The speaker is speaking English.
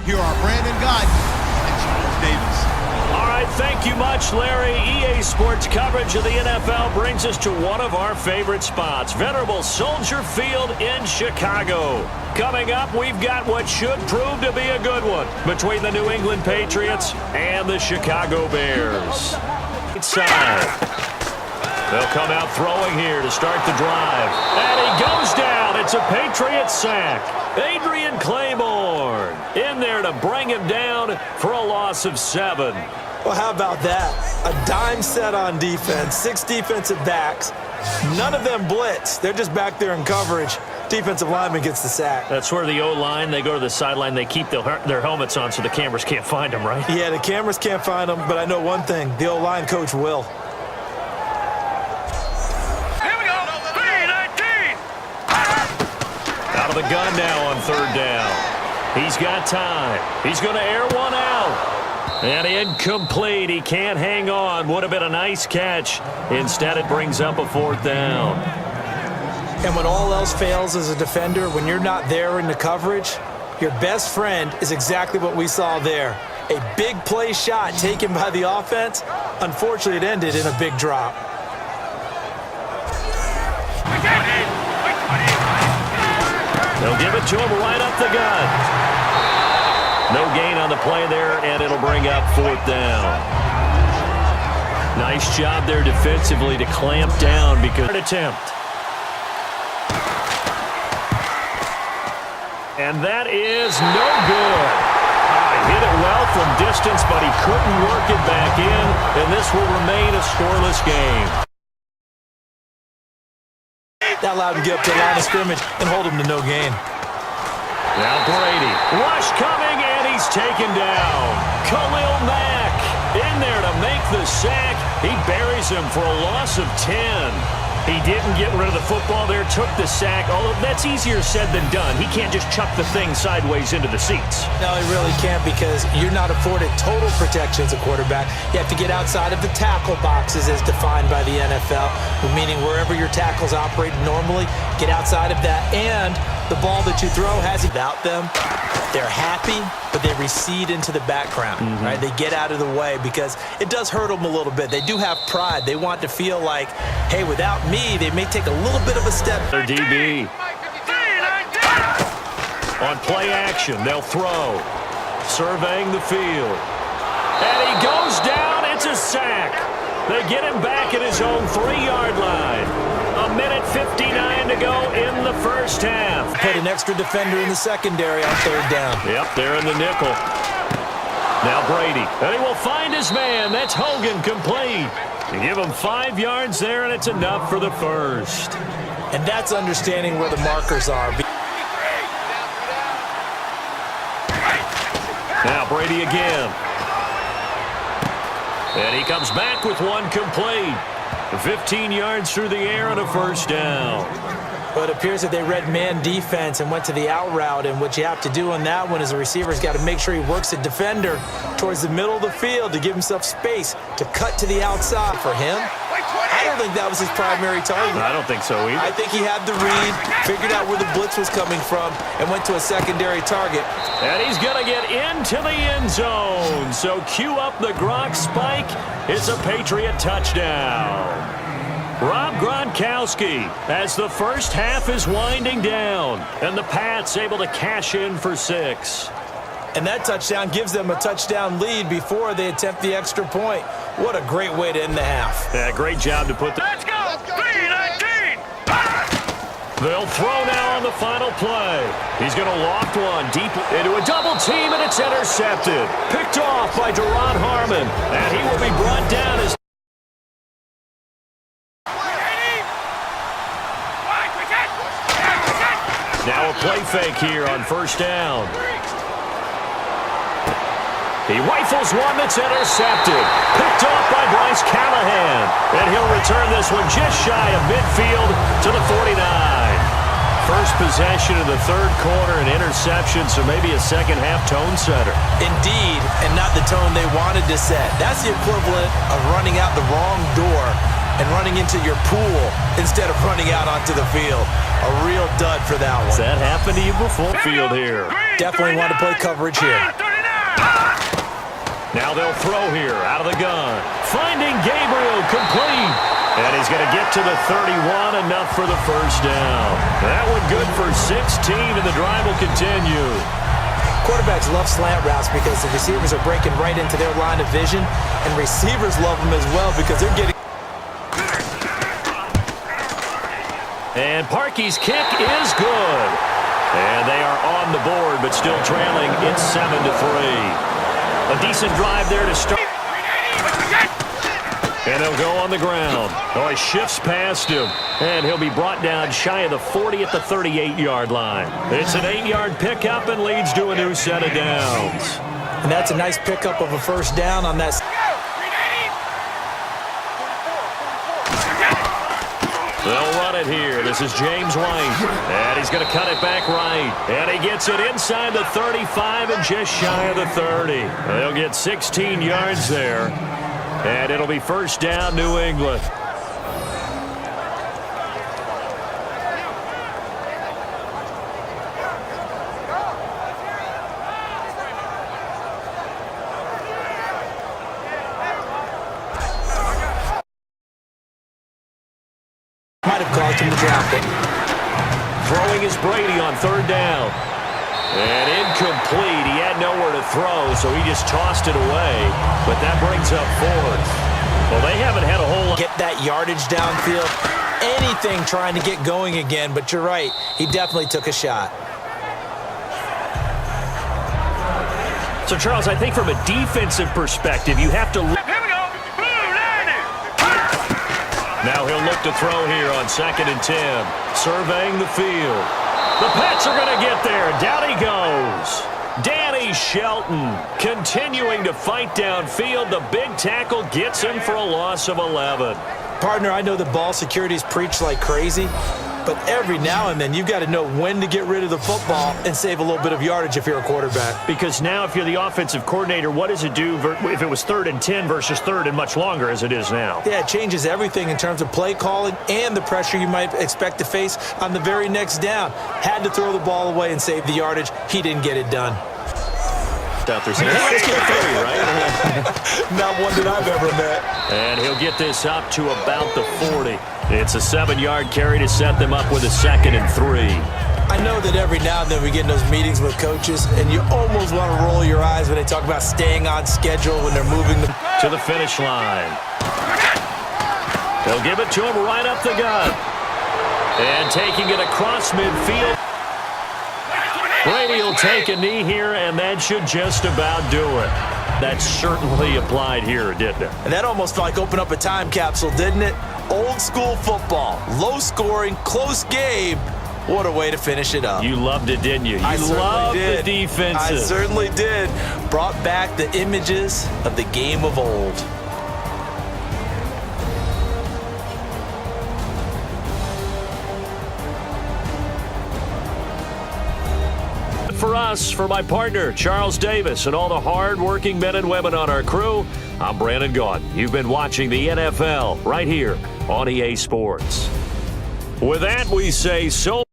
Here are Brandon Guyton and Charles Davis. All right, thank you much, Larry. EA Sports coverage of the NFL brings us to one of our favorite spots, venerable Soldier Field in Chicago. Coming up, we've got what should prove to be a good one between the New England Patriots and the Chicago Bears. Inside. They'll come out throwing here to start the drive. And he goes down. It's a Patriot sack. Adrian Claiborne in there to bring him down for a loss of 7. Well, how about that? A dime set on defense, 6 defensive backs. None of them blitz. They're just back there in coverage. Defensive lineman gets the sack. That's where the O-line, they go to the sideline, they keep their helmets on so the cameras can't find them, right? Yeah, the cameras can't find them, but I know one thing. The O-line coach will. Here we go. 3-19. Out of the gun now on 3rd down. He's got time. He's going to air one out. And incomplete. He can't hang on. Would have been a nice catch. Instead, it brings up a 4th down. And when all else fails as a defender, when you're not there in the coverage, your best friend is exactly what we saw there. A big play shot taken by the offense. Unfortunately, it ended in a big drop. They'll give it to him right up the gut. No gain on the play there, and it'll bring up 4th down. Nice job there defensively to clamp down because an attempt. And that is no good. He hit it well from distance, but he couldn't work it back in, and this will remain a scoreless game. That allowed him to get up to the line of scrimmage and hold him to no gain. Now Brady. Rush coming, and he's taken down. Khalil Mack in there to make the sack. He buries him for a loss of 10. He didn't get rid of the football there, took the sack, although that's easier said than done. He can't just chuck the thing sideways into the seats. No, he really can't because you're not afforded total protection as a quarterback. You have to get outside of the tackle boxes as defined by the NFL, meaning wherever your tackles operate normally, get outside of that. And the ball that you throw has without them. They're happy, but they recede into the background, right? They get out of the way because it does hurt them a little bit. They do have pride. They want to feel like, hey, without me, they may take a little bit of a step. Their DB. On play action, they'll throw. Surveying the field. And he goes down. It's a sack. They get him back at his own 3-yard line. 1:59 to go in the first half. Put an extra defender in the secondary on 3rd down. Yep, they're in the nickel. Now Brady, and he will find his man. That's Hogan, complete. You give him 5 yards there, and it's enough for the first. And that's understanding where the markers are. Now Brady again. And he comes back with one complete. 15 yards through the air and a first down. But it appears that they read man defense and went to the out route, and what you have to do on that one is a receiver's got to make sure he works a defender towards the middle of the field to give himself space to cut to the outside. For him, I don't think that was his primary target. I don't think so either. I think he had the read, figured out where the blitz was coming from, and went to a secondary target. And he's going to get into the end zone. So cue up the Gronk spike. It's a Patriot touchdown. Rob Gronkowski as the first half is winding down. And the Pats able to cash in for 6. And that touchdown gives them a touchdown lead before they attempt the extra point. What a great way to end the half. Yeah, great job to put the... Let's go! 3-19! They'll throw now on the final play. He's going to loft one deep into a double team, and it's intercepted. Picked off by Deron Harmon. And he will be brought down as... Now a play fake here on first down. He rifles one that's intercepted. Picked off by Bryce Callahan. And he'll return this one just shy of midfield to the 49. First possession of the 3rd quarter, an interception, so maybe a second-half tone setter. Indeed, and not the tone they wanted to set. That's the equivalent of running out the wrong door and running into your pool instead of running out onto the field. A real dud for that one. Has that happened to you before? Field here. Definitely want to play coverage here. Now they'll throw here out of the gun. Finding Gabriel complete. And he's going to get to the 31, enough for the first down. That one good for 16, and the drive will continue. Quarterbacks love slant routes because the receivers are breaking right into their line of vision, and receivers love them as well because they're getting... And Parkey's kick is good. And they are on the board, but still trailing. It's 7-3. A decent drive there to start. And he'll go on the ground. Oh, he shifts past him. And he'll be brought down shy of the 40 at the 38-yard line. It's an 8-yard pickup and leads to a new set of downs. And that's a nice pickup of a first down on that. They'll run it here. This is James White. And he's going to cut it back right. And he gets it inside the 35 and just shy of the 30. They'll get 16 yards there. And it'll be first down, New England. Might have caused him to drop it. Throwing is Brady on third down. And incomplete. He had nowhere to throw, so he just tossed it away. But that brings up fourth. Well, they haven't had a whole lot. Get that yardage downfield. Anything trying to get going again, but you're right. He definitely took a shot. So, Charles, I think from a defensive perspective, you have to... Here we go. Now he'll look to throw here on 2nd and 10. Surveying the field. The Pats are going to get there. Down he goes. Danny Shelton continuing to fight downfield. The big tackle gets him for a loss of 11. Partner, I know the ball security's preached like crazy, but every now and then you've got to know when to get rid of the football and save a little bit of yardage if you're a quarterback. Because now if you're the offensive coordinator, what does it do if it was 3rd and 10 versus 3rd and much longer as it is now? Yeah, it changes everything in terms of play calling and the pressure you might expect to face on the very next down. Had to throw the ball away and save the yardage. He didn't get it done. Out there saying, hey, let's get a 30, right? Not one that I've ever met. And he'll get this up to about the 40. It's a 7-yard carry to set them up with a 2nd and 3. I know that every now and then we get in those meetings with coaches, and you almost want to roll your eyes when they talk about staying on schedule when they're moving them to the finish line. They'll give it to him right up the gut. And taking it across midfield. Brady will take a knee here, and that should just about do it. That certainly applied here, didn't it? And that almost like opened up a time capsule, didn't it? Old school football, low scoring, close game. What a way to finish it up. You loved it, didn't you? You loved the defenses. I certainly did. Brought back the images of the game of old. For us, for my partner, Charles Davis, and all the hard-working men and women on our crew, I'm Brandon Gaudin. You've been watching the NFL right here on EA Sports. With that, we say so...